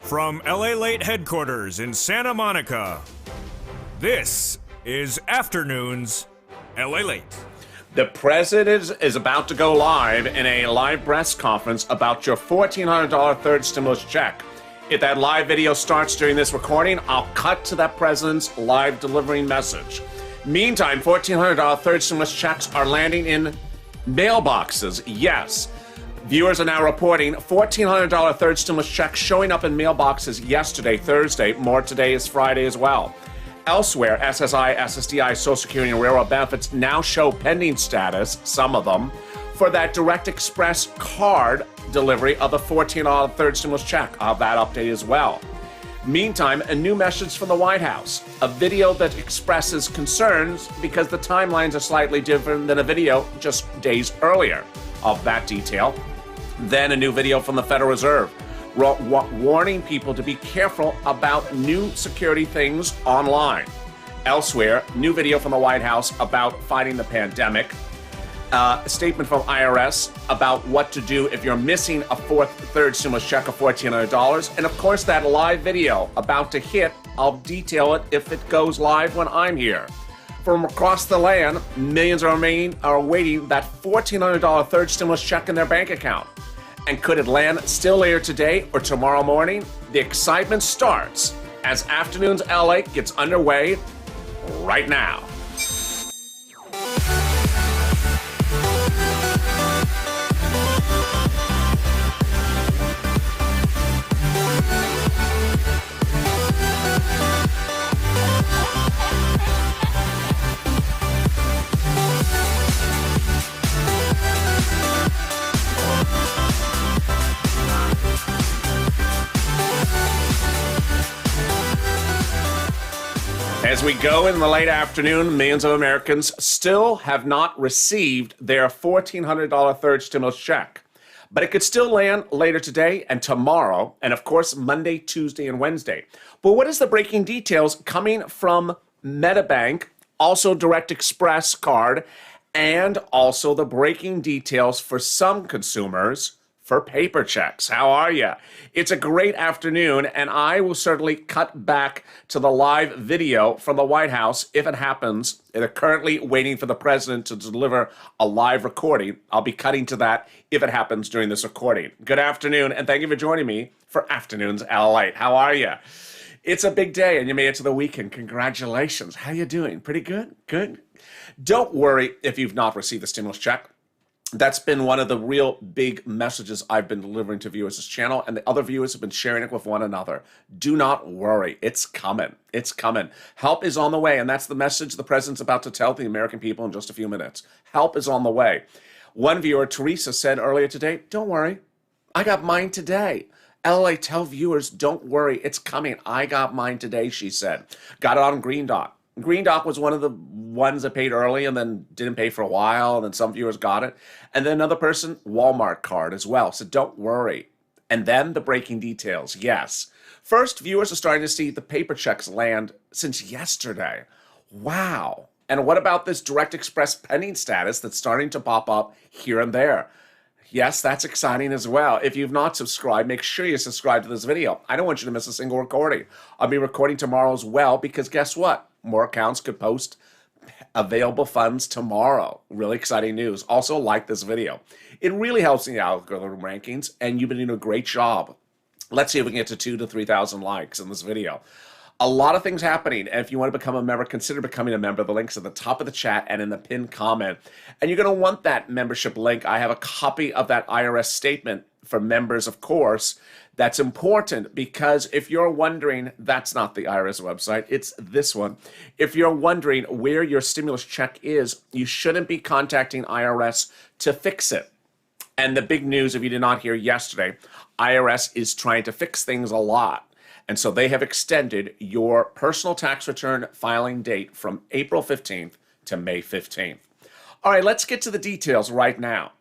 From LALATE headquarters in Santa Monica, this is Afternoons LALATE. The president is about to go live in a live press conference about your $1,400 third stimulus check. If that live video starts during this recording, I'll cut to that president's live delivering message. Meantime, $1,400 third stimulus checks are landing in mailboxes. Yes. Viewers are now reporting $1,400 third stimulus checks showing up in mailboxes yesterday, Thursday. More today is Friday as well. Elsewhere, SSI, SSDI, Social Security, and Railroad benefits now show pending status, some of them, for that Direct Express card delivery of the $1,400 third stimulus check. I'll have that update as well. Meantime, a new message from the White House, a video that expresses concerns because the timelines are slightly different than a video just days earlier. Of that detail. Then a new video from the Federal Reserve warning people to be careful about new security things online. Elsewhere, new video from the White House about fighting the pandemic. A statement from IRS about what to do if you're missing a third stimulus check of $1,400. And of course, that live video about to hit. I'll detail it if it goes live when I'm here. From across the land, millions are awaiting that $1,400 third stimulus check in their bank account. And could it land still later today or tomorrow morning? The excitement starts as Afternoons LA gets underway right now. As we go in the late afternoon, millions of Americans still have not received their $1,400 third stimulus check. But it could still land later today and tomorrow, and of course, Monday, Tuesday, and Wednesday. But what is the breaking details coming from MetaBank, also Direct Express card, and also the breaking details for some consumers for paper checks? How are you? It's a great afternoon, and I will certainly cut back to the live video from the White House if it happens. They're currently waiting for the president to deliver a live recording. I'll be cutting to that if it happens during this recording. Good afternoon, and thank you for joining me for Afternoons LALATE. How are you? It's a big day, and you made it to the weekend. Congratulations. How you doing? Pretty good? Good? Don't worry if you've not received the stimulus check. That's been one of the real big messages I've been delivering to viewers of this channel, and the other viewers have been sharing it with one another. Do not worry. It's coming. It's coming. Help is on the way, and that's the message the president's about to tell the American people in just a few minutes. Help is on the way. One viewer, Teresa, said earlier today, don't worry. I got mine today. LA, tell viewers, don't worry. It's coming. I got mine today, she said. Got it on Green Dot. Green Dot was one of the ones that paid early and then didn't pay for a while, and then some viewers got it. And then another person, Walmart card as well. So don't worry. And then the breaking details. Yes. First, viewers are starting to see the paper checks land since yesterday. Wow. And what about this Direct Express pending status that's starting to pop up here and there? Yes, that's exciting as well. If you've not subscribed, make sure you subscribe to this video. I don't want you to miss a single recording. I'll be recording tomorrow as well because guess what? More accounts could post available funds tomorrow. Really exciting news. Also, like this video. It really helps in the algorithm rankings, and you've been doing a great job. Let's see if we can get to 2,000 to 3,000 likes in this video. A lot of things happening, and if you want to become a member, consider becoming a member. The link's at the top of the chat and in the pinned comment. And you're going to want that membership link. I have a copy of that IRS statement for members, of course. That's important because if you're wondering, that's not the IRS website, it's this one. If you're wondering where your stimulus check is, you shouldn't be contacting IRS to fix it. And the big news, if you did not hear yesterday, IRS is trying to fix things a lot. And so they have extended your personal tax return filing date from April 15th to May 15th. All right, let's get to the details right now.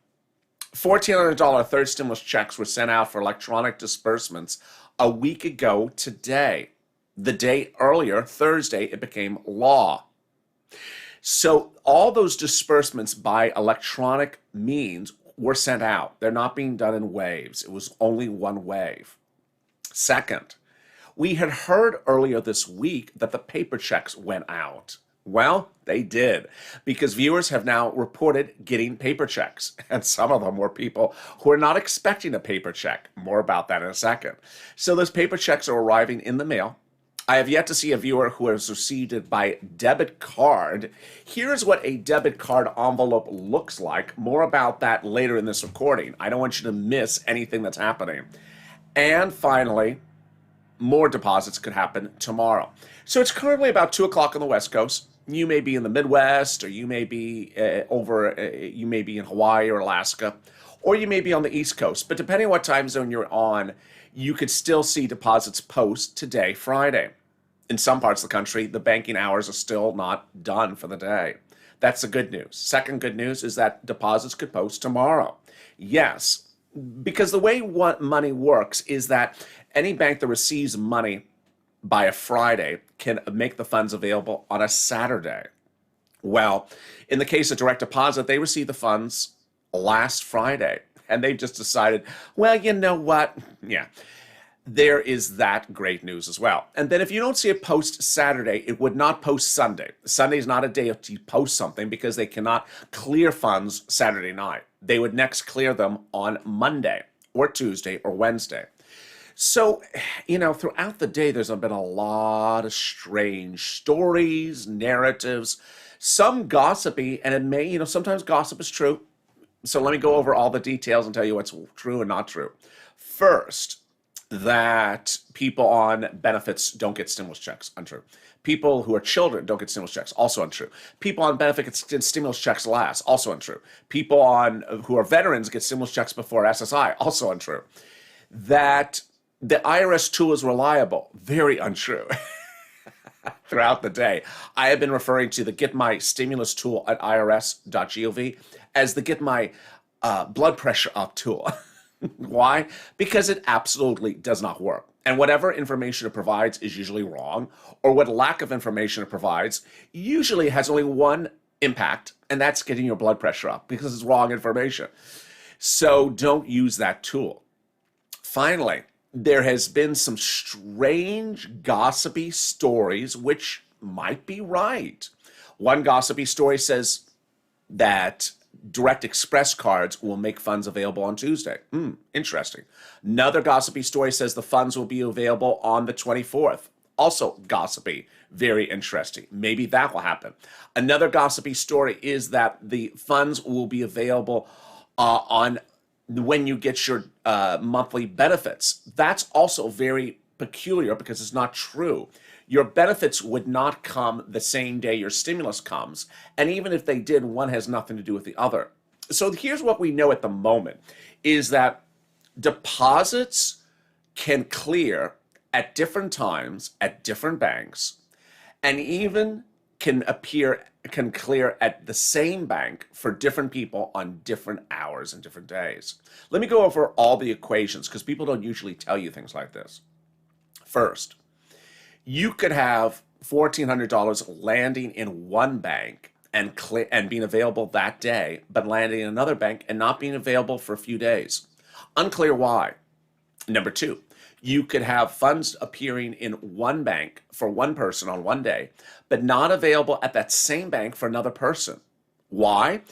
$1,400 third stimulus checks were sent out for electronic disbursements a week ago today. The day earlier, Thursday, it became law. So all those disbursements by electronic means were sent out. They're not being done in waves. It was only one wave. Second, we had heard earlier this week that the paper checks went out. Well, they did, because viewers have now reported getting paper checks, and some of them were people who are not expecting a paper check. More about that in a second. So those paper checks are arriving in the mail. I have yet to see a viewer who has received it by debit card. Here's what a debit card envelope looks like. More about that later in this recording. I don't want you to miss anything that's happening. And finally, more deposits could happen tomorrow. So it's currently about 2 o'clock on the West Coast. You may be in the Midwest, or you may be you may be in Hawaii or Alaska, or you may be on the East Coast. But depending on what time zone you're on, you could still see deposits post today, Friday. In some parts of the country, the banking hours are still not done for the day. That's the good news. Second good news is that deposits could post tomorrow. Yes, because the way money works is that any bank that receives money by a Friday can make the funds available on a Saturday. Well, in the case of direct deposit, they received the funds last Friday, and they've just decided, well, you know what? Yeah, there is that great news as well. And then if you don't see it post Saturday, it would not post Sunday. Sunday is not a day to post something because they cannot clear funds Saturday night. They would next clear them on Monday or Tuesday or Wednesday. So, throughout the day, there's been a lot of strange stories, narratives, some gossipy, and it may, sometimes gossip is true. So let me go over all the details and tell you what's true and not true. First, that people on benefits don't get stimulus checks, untrue. People who are children don't get stimulus checks, also untrue. People on benefits get stimulus checks last, also untrue. People who are veterans get stimulus checks before SSI, also untrue. That the IRS tool is reliable, very untrue. Throughout the day, I have been referring to the Get My Stimulus tool at irs.gov as the Get My Blood Pressure Up tool. Why? Because it absolutely does not work. And whatever information it provides is usually wrong, or what lack of information it provides usually has only one impact, and that's getting your blood pressure up because it's wrong information. So don't use that tool. Finally, there has been some strange gossipy stories which might be right. One gossipy story says that Direct Express cards will make funds available on Tuesday. Interesting. Another gossipy story says the funds will be available on the 24th. Also gossipy. Very interesting. Maybe that will happen. Another gossipy story is that the funds will be available on when you get your monthly benefits. That's also very peculiar because it's not true. Your benefits would not come the same day your stimulus comes. And even if they did, one has nothing to do with the other. So here's what we know at the moment is that deposits can clear at different times at different banks, and even can clear at the same bank for different people on different hours and different days. Let me go over all the equations because people don't usually tell you things like this. First, you could have $1,400 landing in one bank and being available that day, but landing in another bank and not being available for a few days. Unclear why. Number two, you could have funds appearing in one bank for one person on one day, but not available at that same bank for another person. Why?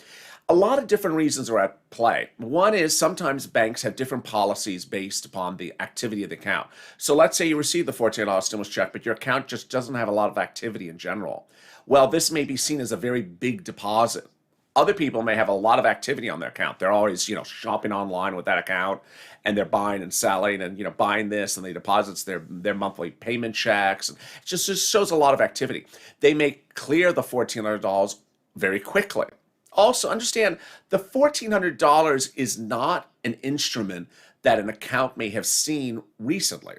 A lot of different reasons are at play. One is sometimes banks have different policies based upon the activity of the account. So let's say you receive the $14 stimulus check, but your account just doesn't have a lot of activity in general. Well, this may be seen as a very big deposit. Other people may have a lot of activity on their account. They're always, shopping online with that account, and they're buying and selling and, buying this, and they deposits their monthly payment checks. It just shows a lot of activity. They may clear the $1,400 very quickly. Also, understand the $1,400 is not an instrument that an account may have seen recently.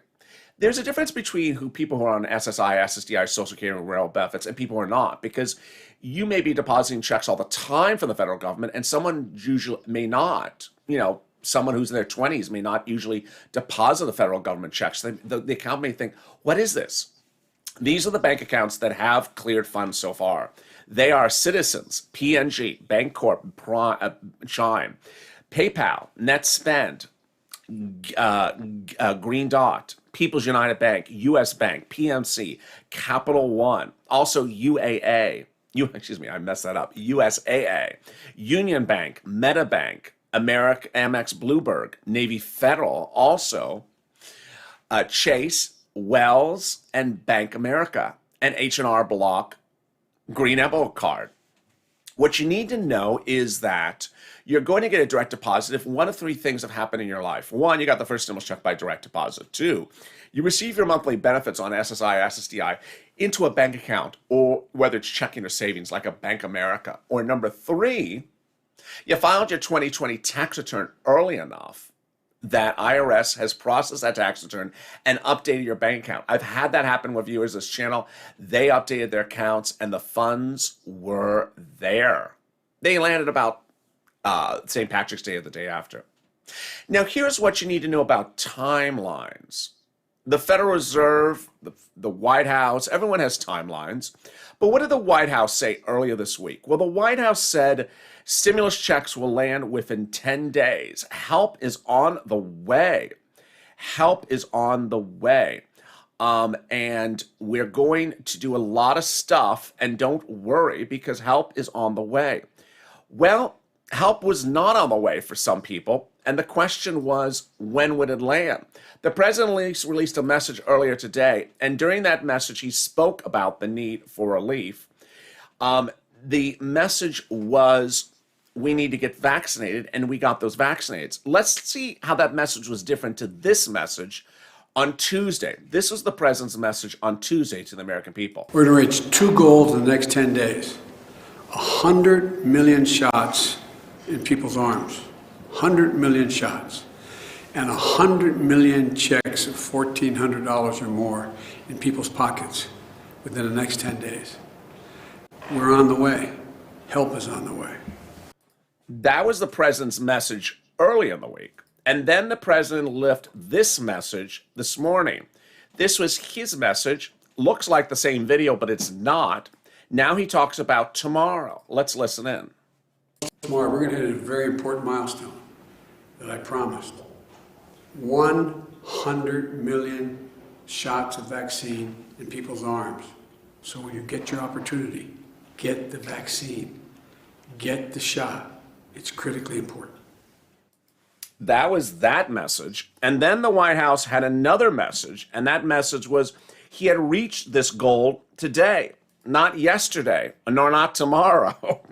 There's a difference between people who are on SSI, SSDI, Social Security, and rural benefits, and people who are not, because you may be depositing checks all the time from the federal government, and someone usually may not. Someone who's in their 20s may not usually deposit the federal government checks. The account may think, what is this? These are the bank accounts that have cleared funds so far. They are Citizens, PNG, Bancorp, Chime, PayPal, NetSpend, Green Dot, People's United Bank, US Bank, PNC, Capital One, also UAA, I messed that up, USAA, Union Bank, Meta Bank, America, Amex Bluebird, Navy Federal, also Chase, Wells, and Bank America, and H&R Block, Green Apple Card. What you need to know is that you're going to get a direct deposit if one of three things have happened in your life. One, you got the first stimulus check by direct deposit. Two, you receive your monthly benefits on SSI, SSDI into a bank account, or whether it's checking or savings like a Bank America. Or number three, you filed your 2020 tax return early enough that IRS has processed that tax return and updated your bank account. I've had that happen with viewers of this channel. They updated their accounts and the funds were there. They landed about St. Patrick's Day or the day after. Now, here's what you need to know about timelines. The Federal Reserve, the White House, everyone has timelines. But what did the White House say earlier this week? Well, the White House said stimulus checks will land within 10 days. Help is on the way. Help is on the way. And we're going to do a lot of stuff, and don't worry because help is on the way. Well, help was not on the way for some people, and the question was, when would it land? The president released a message earlier today, and during that message, he spoke about the need for relief. The message was, we need to get vaccinated, and we got those vaccinated. Let's see how that message was different to this message on Tuesday. This was the president's message on Tuesday to the American people. We're going to reach two goals in the next 10 days. 100 million shots in people's arms. 100 million shots. And 100 million checks of $1,400 or more in people's pockets within the next 10 days. We're on the way. Help is on the way. That was the president's message early in the week. And then the president lifted this message this morning. This was his message. Looks like the same video, but it's not. Now he talks about tomorrow. Let's listen in. Tomorrow, we're going to hit a very important milestone that I promised. 100 million shots of vaccine in people's arms. So when you get your opportunity, get the vaccine. Get the shot. It's critically important. That was that message. And then the White House had another message, and that message was he had reached this goal today, not yesterday, nor not tomorrow.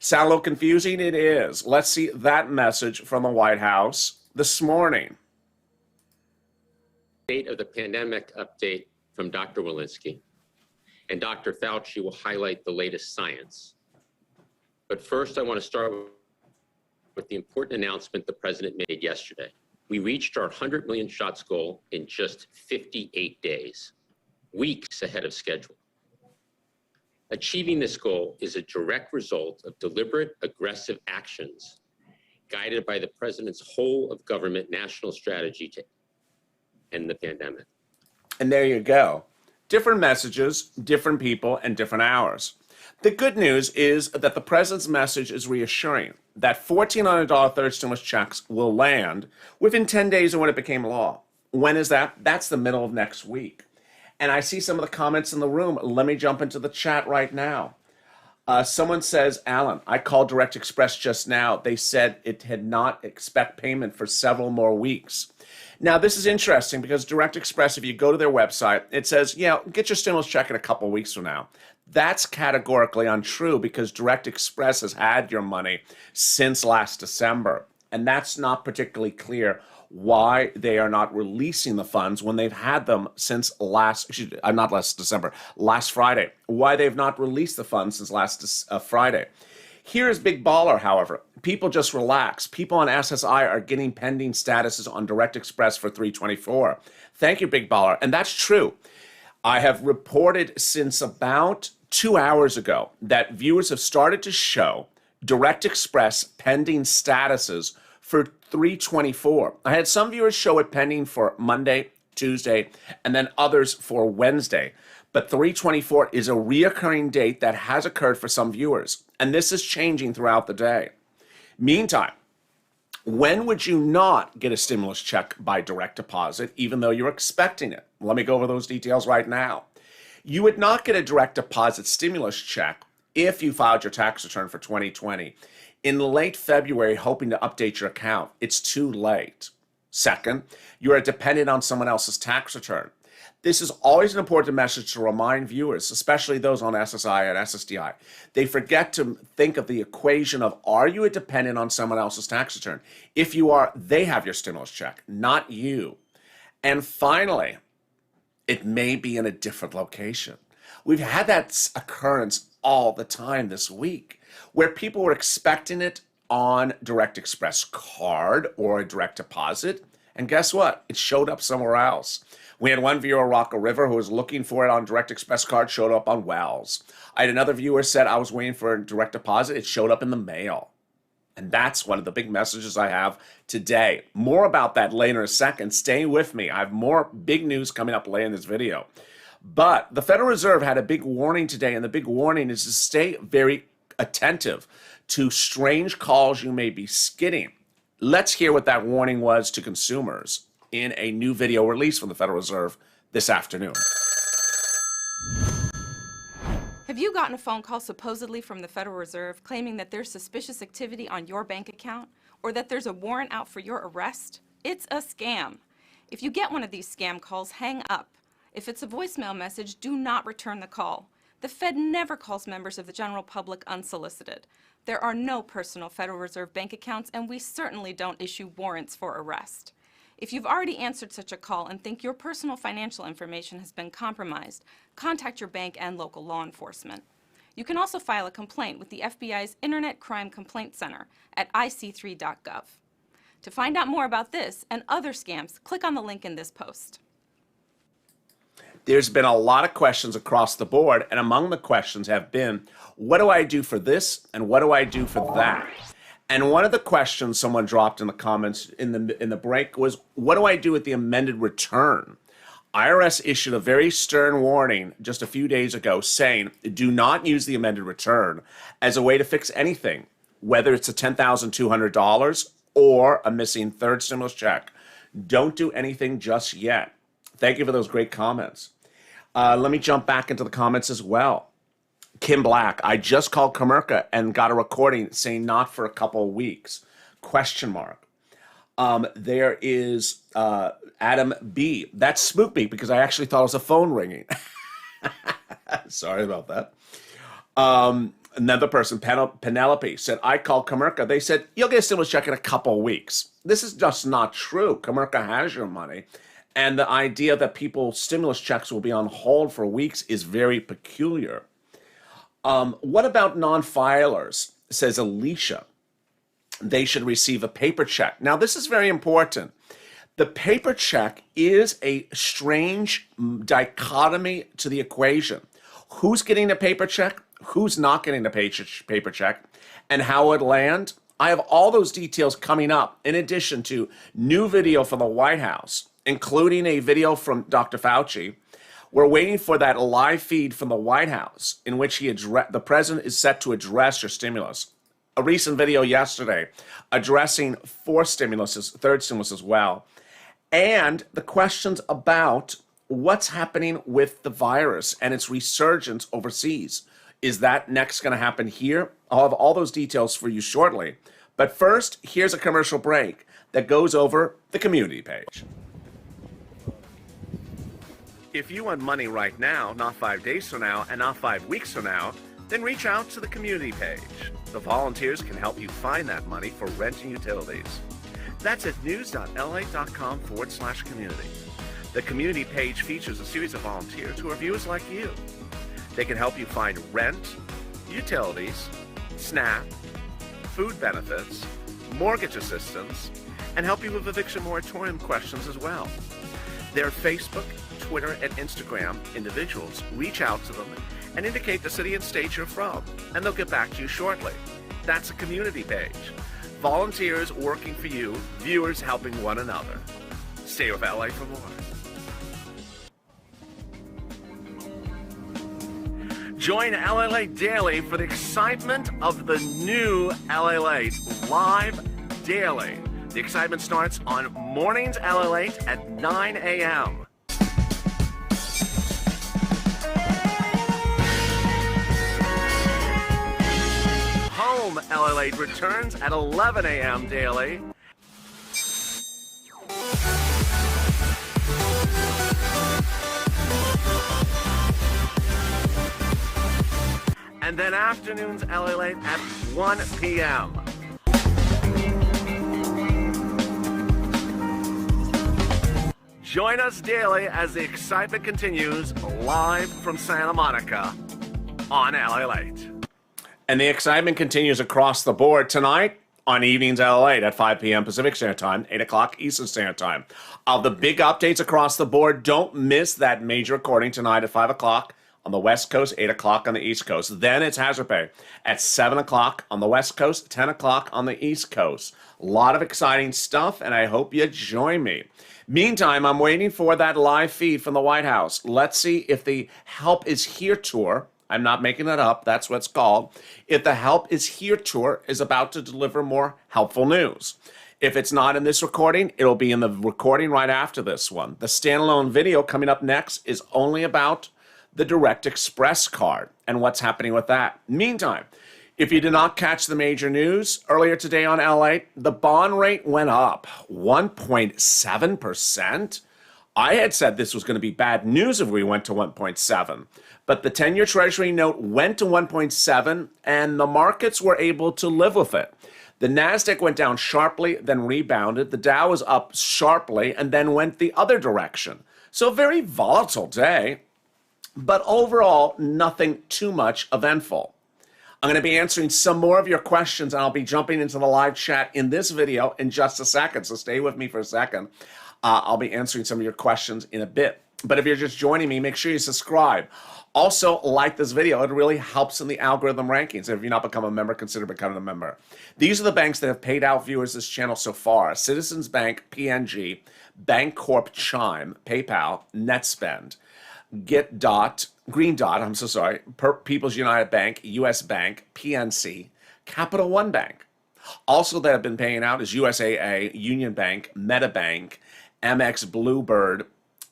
Sound a little confusing? It is. Let's see that message from the White House this morning. State of the pandemic update from Dr. Walensky, and Dr. Fauci will highlight the latest science. But first, I want to start with the important announcement the president made yesterday. We reached our 100 million shots goal in just 58 days, weeks ahead of schedule. Achieving this goal is a direct result of deliberate, aggressive actions guided by the president's whole of government national strategy to end the pandemic. And there you go. Different messages, different people, and different hours. The good news is that the president's message is reassuring that $1,400 third stimulus checks will land within 10 days of when it became law. When is that? That's the middle of next week. And I see some of the comments in the room. Let me jump into the chat right now. Someone says, Alan, I called Direct Express just now. They said it had not expect payment for several more weeks. Now, this is interesting because Direct Express, if you go to their website, it says, yeah, get your stimulus check in a couple weeks from now. That's categorically untrue because Direct Express has had your money since last December. And that's not particularly clear why they are not releasing the funds when they've had them since last Friday. Why they've not released the funds since last Friday. Here's Big Baller, however. People just relax. People on SSI are getting pending statuses on Direct Express for 324. Thank you, Big Baller. And that's true. I have reported since about 2 hours ago that viewers have started to show Direct Express pending statuses for 324. I had some viewers show it pending for Monday, Tuesday, and then others for Wednesday. But 324 is a reoccurring date that has occurred for some viewers. And this is changing throughout the day. Meantime, When would you not get a stimulus check by direct deposit, even though you're expecting it? Let me go over those details right now. You would not get a direct deposit stimulus check if you filed your tax return for 2020 in late February hoping to update your account. It's too late. Second, you are dependent on someone else's tax return. This is always an important message to remind viewers, especially those on SSI and SSDI. They forget to think of the equation of, are you a dependent on someone else's tax return? If you are, they have your stimulus check, not you. And finally, it may be in a different location. We've had that occurrence all the time this week, where people were expecting it on Direct Express card or a direct deposit, and guess what? It showed up somewhere else. We had one viewer, Rocco River, who was looking for it on Direct Express card, showed up on Wells. I had another viewer said I was waiting for a direct deposit. It showed up in the mail. And that's one of the big messages I have today. More about that later in a second. Stay with me. I have more big news coming up later in this video. But the Federal Reserve had a big warning today, and the big warning is to stay very attentive to strange calls you may be getting. Let's hear what that warning was to consumers in a new video released from the Federal Reserve this afternoon. Have you gotten a phone call supposedly from the Federal Reserve claiming that there's suspicious activity on your bank account or that there's a warrant out for your arrest? It's a scam. If you get one of these scam calls, hang up. If it's a voicemail message, do not return the call. The Fed never calls members of the general public unsolicited. There are no personal Federal Reserve bank accounts, and we certainly don't issue warrants for arrest. If you've already answered such a call and think your personal financial information has been compromised, contact your bank and local law enforcement. You can also file a complaint with the FBI's Internet Crime Complaint Center at ic3.gov. To find out more about this and other scams, click on the link in this post. There's been a lot of questions across the board, and among the questions have been, what do I do for this and what do I do for that? And one of the questions someone dropped in the comments in the break was, what do I do with the amended return? IRS issued a very stern warning just a few days ago saying, do not use the amended return as a way to fix anything, whether it's a $10,200 or a missing third stimulus check. Don't do anything just yet. Thank you for those great comments. Let me jump back into the comments as well. Kim Black, I just called Comerica and got a recording saying not for a couple of weeks. Question mark. There is Adam B. That spooked me because I actually thought it was a phone ringing. Sorry about that. Another person, Penelope, said, I called Comerica. They said, you'll get a stimulus check in a couple of weeks. This is just not true. Comerica has your money. And the idea that people's stimulus checks will be on hold for weeks is very peculiar. What about non-filers, says Alicia. They should receive a paper check. Now, this is very important. The paper check is a strange dichotomy to the equation. Who's getting a paper check? Who's not getting a paper check? And how it land? I have all those details coming up, in addition to new video from the White House, including a video from Dr. Fauci. We're waiting for that live feed from the White House in which the president is set to address your stimulus. A recent video yesterday addressing third stimulus as well. And the questions about what's happening with the virus and its resurgence overseas. Is that next going to happen here? I'll have all those details for you shortly. But first, here's a commercial break that goes over the community page. If you want money right now, not 5 days from now, and not 5 weeks from now, then reach out to the community page. The volunteers can help you find that money for rent and utilities. That's at news.la.com/community. The community page features a series of volunteers who are viewers like you. They can help you find rent, utilities, SNAP, food benefits, mortgage assistance, and help you with eviction moratorium questions as well. Their Facebook, Twitter, and Instagram individuals reach out to them and indicate the city and state you're from, and they'll get back to you shortly. That's a community page. Volunteers working for you, viewers helping one another. Stay with LA for more. Join LALATE Daily for the excitement of the new LALATE live daily The excitement starts on mornings LALATE at 9 a.m. Home LALATE returns at 11 a.m. daily. And then afternoons LALATE at 1 p.m. Join us daily as the excitement continues live from Santa Monica on LALATE. And the excitement continues across the board tonight on Evenings LALATE at 5 p.m. Pacific Standard Time, 8 o'clock Eastern Standard Time. Of the big updates across the board, don't miss that major recording tonight at 5 o'clock on the West Coast, 8 o'clock on the East Coast. Then it's Hazard Pay at 7 o'clock on the West Coast, 10 o'clock on the East Coast. A lot of exciting stuff, and I hope you join me. Meantime, I'm waiting for that live feed from the White House. Let's see if the Help Is Here tour, I'm not making that up, that's what it's called, if the Help Is Here tour is about to deliver more helpful news. If it's not in this recording, it'll be in the recording right after this one. The standalone video coming up next is only about the Direct Express card and what's happening with that. Meantime, if you did not catch the major news earlier today on LA, the bond rate went up 1.7%. I had said this was going to be bad news if we went to 1.7, but the 10-year Treasury note went to 1.7 and the markets were able to live with it. The NASDAQ went down sharply, then rebounded. The Dow was up sharply and then went the other direction. So a very volatile day, but overall, nothing too much eventful. I'm going to be answering some more of your questions, and I'll be jumping into the live chat in this video in just a second, so stay with me for a second. I'll be answering some of your questions in a bit. But if you're just joining me, make sure you subscribe. Also, like this video. It really helps in the algorithm rankings. If you've not become a member, consider becoming a member. These are the banks that have paid out viewers this channel so far. Citizens Bank, PNG, Bancorp, Chime, PayPal, NetSpend, Green Dot, I'm so sorry, People's United Bank, US Bank, PNC, Capital One Bank. Also that have been paying out is USAA, Union Bank, MetaBank, MX Bluebird,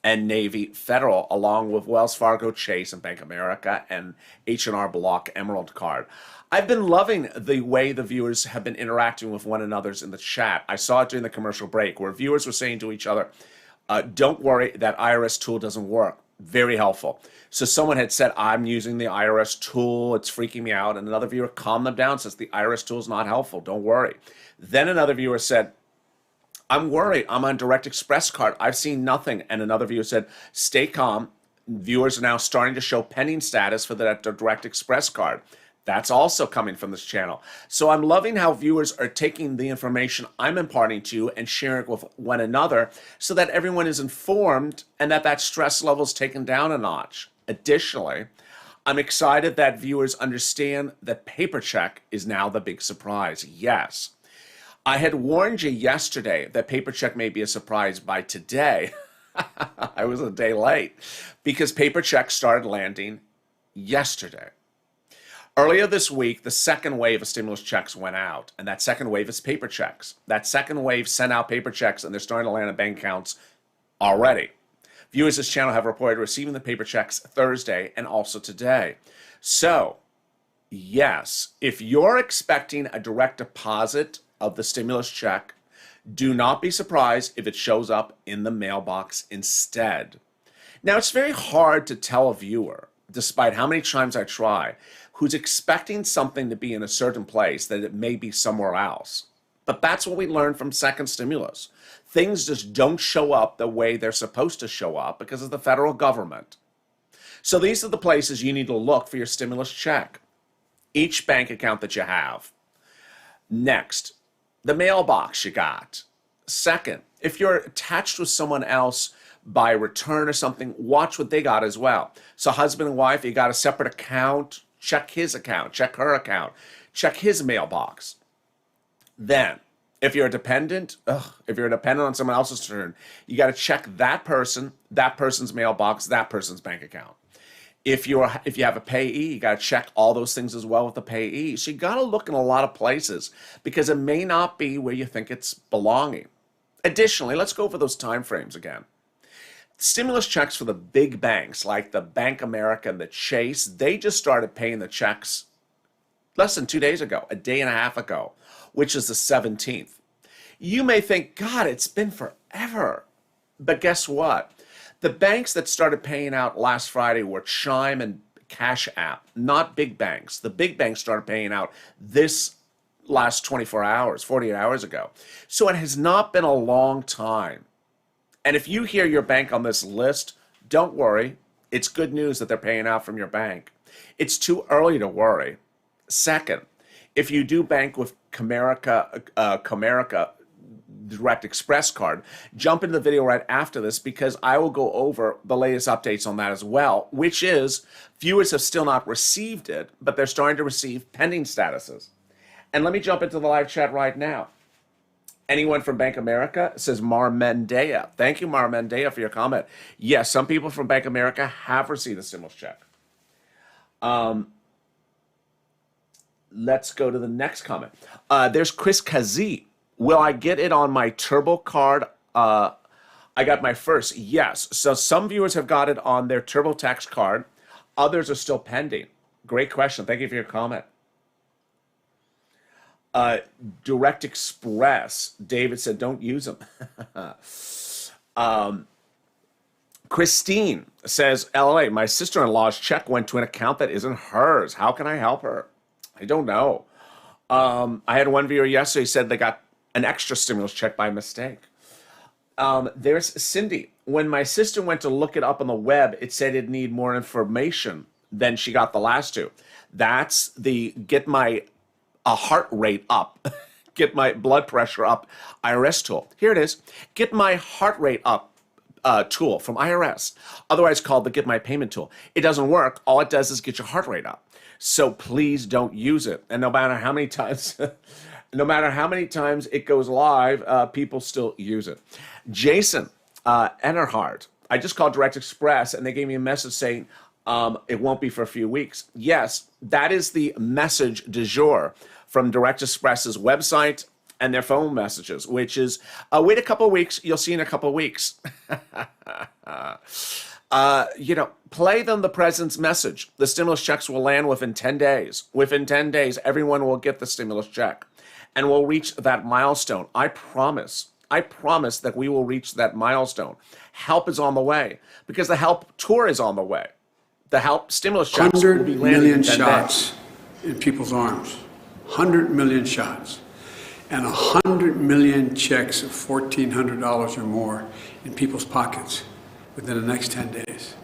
and Navy Federal, along with Wells Fargo, Chase, and Bank America, and H&R Block Emerald Card. I've been loving the way the viewers have been interacting with one another in the chat. I saw it during the commercial break where viewers were saying to each other, don't worry, that IRS tool doesn't work. Very helpful. So someone had said, I'm using the IRS tool, it's freaking me out. And another viewer calmed them down, says the IRS tool is not helpful, don't worry. Then another viewer said, I'm worried, I'm on Direct Express card, I've seen nothing. And another viewer said, stay calm. Viewers are now starting to show pending status for that Direct Express card. That's also coming from this channel. So I'm loving how viewers are taking the information I'm imparting to you and sharing it with one another so that everyone is informed and that stress level is taken down a notch. Additionally, I'm excited that viewers understand that paper check is now the big surprise. Yes, I had warned you yesterday that paper check may be a surprise by today. I was a day late because paper check started landing yesterday. Earlier this week, the second wave of stimulus checks went out, and that second wave is paper checks. That second wave sent out paper checks, and they're starting to land in bank accounts already. Viewers of this channel have reported receiving the paper checks Thursday and also today. So, yes, if you're expecting a direct deposit of the stimulus check, do not be surprised if it shows up in the mailbox instead. Now, it's very hard to tell a viewer, despite how many times I try, who's expecting something to be in a certain place that it may be somewhere else. But that's what we learned from second stimulus. Things just don't show up the way they're supposed to show up because of the federal government. So these are the places you need to look for your stimulus check. Each bank account that you have. Next, the mailbox you got. Second, if you're attached with someone else by return or something, watch what they got as well. So husband and wife, you got a separate account, check his account, check her account, check his mailbox. Then, if you're a dependent, on someone else's return, you got to check that person, that person's mailbox, that person's bank account. If you have a payee, you got to check all those things as well with the payee. So you got to look in a lot of places because it may not be where you think it's belonging. Additionally, let's go over those time frames again. Stimulus checks for the big banks like the Bank America and the Chase, they just started paying the checks less than 2 days ago, a day and a half ago, which is the 17th. You may think, God, it's been forever. But guess what? The banks that started paying out last Friday were Chime and Cash App, not big banks. The big banks started paying out this last 24 hours, 48 hours ago. So it has not been a long time. And if you hear your bank on this list, don't worry. It's good news that they're paying out from your bank. It's too early to worry. Second, if you do bank with Comerica Direct Express card, jump into the video right after this because I will go over the latest updates on that as well, which is viewers have still not received it, but they're starting to receive pending statuses. And let me jump into the live chat right now. Anyone from Bank America? Says Mar Mendea. Thank you, Mar Mendea, for your comment. Yes, some people from Bank America have received a stimulus check. Let's go to the next comment. There's Chris Kazi. Will I get it on my Turbo card? I got my first. Yes. So some viewers have got it on their TurboTax card. Others are still pending. Great question. Thank you for your comment. Direct Express. David said, don't use them. Christine says, LA, my sister-in-law's check went to an account that isn't hers. How can I help her? I don't know. I had one viewer yesterday said they got an extra stimulus check by mistake. There's Cindy. When my sister went to look it up on the web, it said it need more information than she got the last two. That's the get my heart rate up, get my blood pressure up IRS tool. Here it is. Get my heart rate up tool from IRS, otherwise called the get my payment tool. It doesn't work. All it does is get your heart rate up. So please don't use it. And no matter how many times, it goes live, people still use it. Jason Ennerhard, I just called Direct Express and they gave me a message saying it won't be for a few weeks. Yes, that is the message du jour from Direct Express's website and their phone messages, which is wait a couple of weeks, you'll see in a couple of weeks. Play them the president's message. The stimulus checks will land within 10 days. Within 10 days, everyone will get the stimulus check and we'll reach that milestone. I promise that we will reach that milestone. Help is on the way because the help tour is on the way. The help stimulus checks will be 100 landing million in 10 shots days. in people's arms. 100 million shots. And 100 million checks of $1,400 or more in people's pockets within the next 10 days.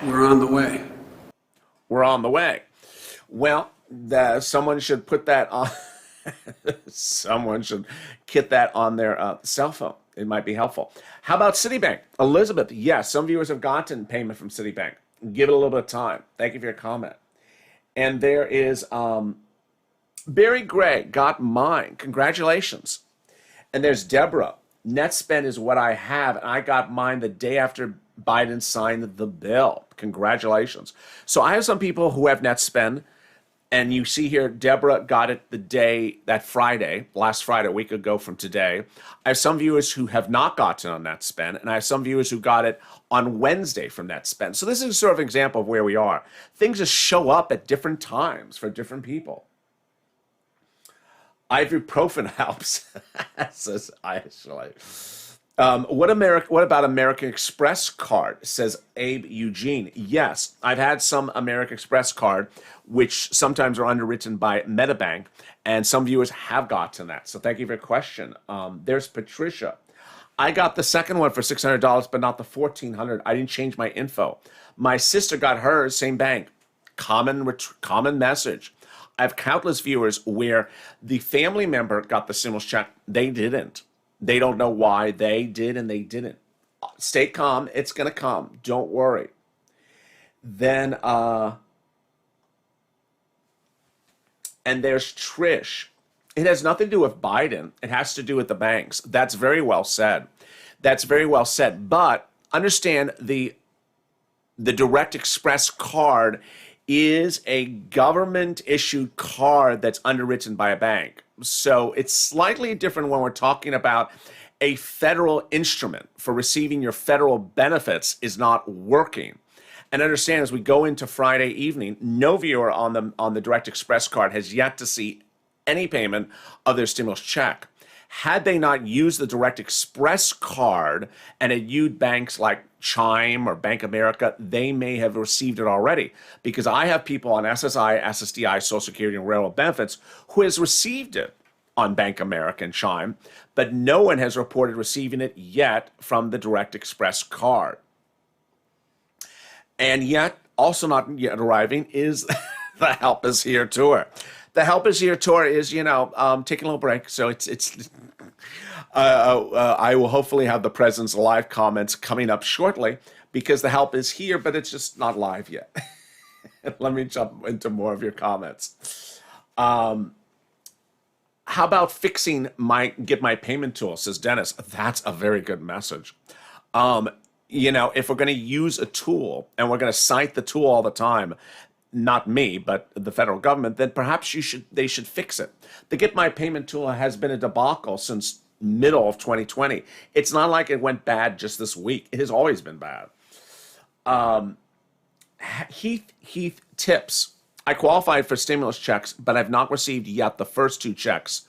We're on the way. We're on the way. Well, someone should put that on. Someone should get that on their cell phone. It might be helpful. How about Citibank? Elizabeth, yes, some viewers have gotten payment from Citibank. Give it a little bit of time. Thank you for your comment. And there is Barry Gray, got mine. Congratulations. And there's Deborah. NetSpend is what I have, and I got mine the day after Biden signed the bill. Congratulations. So I have some people who have NetSpend, and you see here, Deborah got it that Friday, last Friday, a week ago from today. I have some viewers who have not gotten on NetSpend, and I have some viewers who got it on Wednesday from NetSpend. So this is sort of an example of where we are. Things just show up at different times for different people. Ibuprofen helps, says Ashley. What about American Express card, says Abe Eugene. Yes, I've had some American Express card, which sometimes are underwritten by MetaBank, and some viewers have gotten that. So thank you for your question. There's Patricia. I got the second one for $600, but not the $1,400. I didn't change my info. My sister got hers, same bank. Common message. I have countless viewers where the family member got the stimulus check. They didn't. They don't know why. They did and they didn't. Stay calm. It's going to come. Don't worry. Then, and there's Trish. It has nothing to do with Biden. It has to do with the banks. That's very well said. That's very well said. But understand the The Direct Express card is a government issued card that's underwritten by a bank. So it's slightly different when we're talking about a federal instrument for receiving your federal benefits is not working. And understand, as we go into Friday evening, no viewer on the Direct Express card has yet to see any payment of their stimulus check. Had they not used the Direct Express card and had used banks like Chime or Bank America, they may have received it already. Because I have people on SSI, SSDI, Social Security, and Railroad Benefits who has received it on Bank America and Chime, but no one has reported receiving it yet from the Direct Express card. And yet, also not yet arriving is the Help Is Here tour. The Help Is Here tour is, taking a little break. So it's. I will hopefully have the president's live comments coming up shortly because the help is here, but it's just not live yet. Let me jump into more of your comments. How about fixing get my payment tool, says Dennis. That's a very good message. If we're going to use a tool and we're going to cite the tool all the time, not me, but the federal government, then perhaps they should fix it. The Get My Payment tool has been a debacle since middle of 2020. It's not like it went bad just this week. It has always been bad. Heath tips. I qualified for stimulus checks, but I've not received yet the first two checks.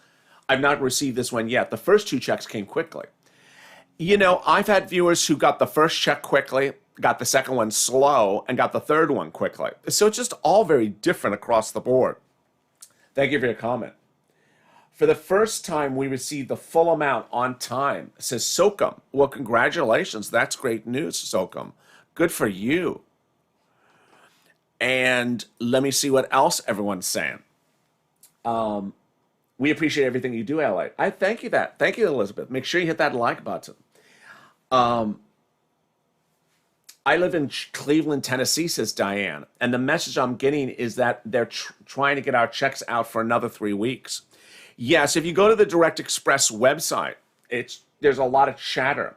I've not received this one yet. The first two checks came quickly. I've had viewers who got the first check quickly, got the second one slow, and got the third one quickly. So it's just all very different across the board. Thank you for your comment. For the first time, we received the full amount on time, says Socum. Well, congratulations. That's great news, Socum. Good for you. And let me see what else everyone's saying. We appreciate everything you do, LA. I thank you that. Thank you, Elizabeth. Make sure you hit that like button. I live in Cleveland, Tennessee, says Diane. And the message I'm getting is that they're trying to get our checks out for another 3 weeks. Yes, if you go to the Direct Express website, there's a lot of chatter.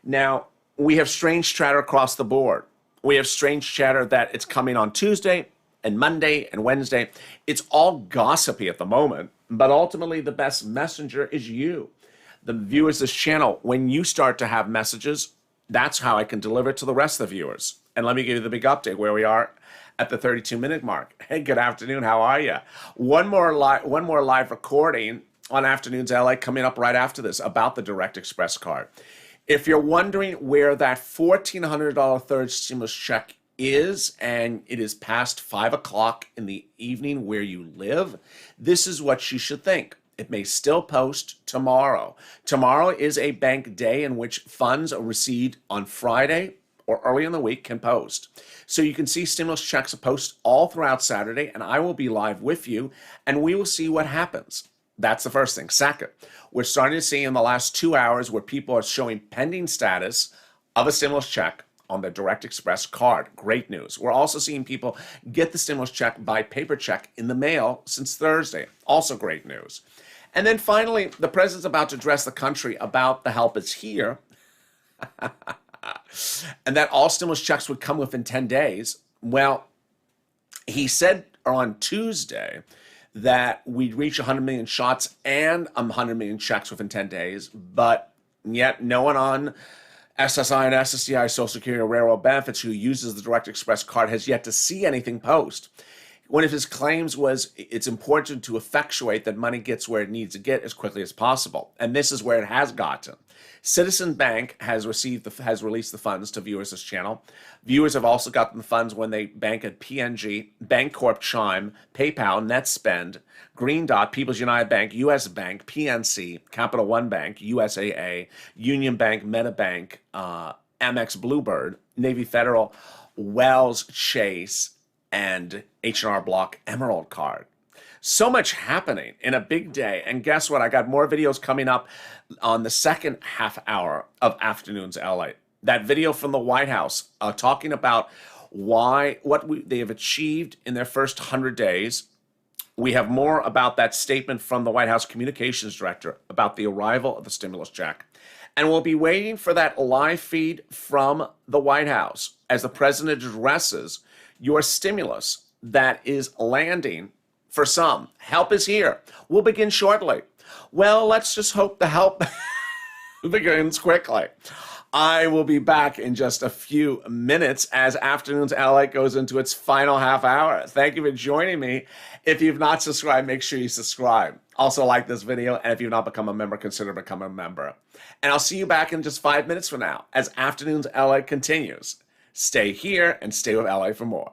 Now, we have strange chatter across the board. We have strange chatter that it's coming on Tuesday and Monday and Wednesday. It's all gossipy at the moment, but ultimately the best messenger is you. The viewers of this channel, when you start to have messages, that's how I can deliver it to the rest of the viewers. And let me give you the big update where we are at the 32-minute mark. Hey, good afternoon. How are you? One more live recording on Afternoons LA coming up right after this about the Direct Express card. If you're wondering where that $1,400 third stimulus check is, and it is past 5 o'clock in the evening where you live, this is what you should think. It may still post tomorrow. Tomorrow is a bank day in which funds are received on Friday or early in the week can post. So you can see stimulus checks post all throughout Saturday, and I will be live with you, and we will see what happens. That's the first thing. Second, we're starting to see in the last 2 hours where people are showing pending status of a stimulus check on the Direct Express card. Great news. We're also seeing people get the stimulus check by paper check in the mail since Thursday. Also great news. And then finally, the president's about to address the country about the help is here. And that all stimulus checks would come within 10 days. Well, he said on Tuesday that we'd reach 100 million shots and 100 million checks within 10 days, but yet no one on SSI and SSDI, Social Security, or Railroad Benefits who uses the Direct Express card has yet to see anything post. One of his claims was it's important to effectuate that money gets where it needs to get as quickly as possible, and this is where it has gotten. Citizen Bank has released the funds to viewers of this channel. Viewers have also gotten the funds when they bank at PNG, Bancorp, Chime, PayPal, NetSpend, Green Dot, People's United Bank, US Bank, PNC, Capital One Bank, USAA, Union Bank, MetaBank, Amex Bluebird, Navy Federal, Wells, Chase, and H&R Block Emerald Card. So much happening in a big day. And guess what? I got more videos coming up on the second half hour of Afternoons LA. That video from the White House talking about they have achieved in their first 100 days. We have more about that statement from the White House Communications Director about the arrival of the stimulus check. And we'll be waiting for that live feed from the White House as the president addresses your stimulus that is landing for some. Help is here. We'll begin shortly. Well, let's just hope the help begins quickly. I will be back in just a few minutes as Afternoons LA goes into its final half hour. Thank you for joining me. If you've not subscribed, make sure you subscribe. Also like this video, and if you've not become a member, consider becoming a member. And I'll see you back in just 5 minutes from now as Afternoons LA continues. Stay here and stay with LA for more.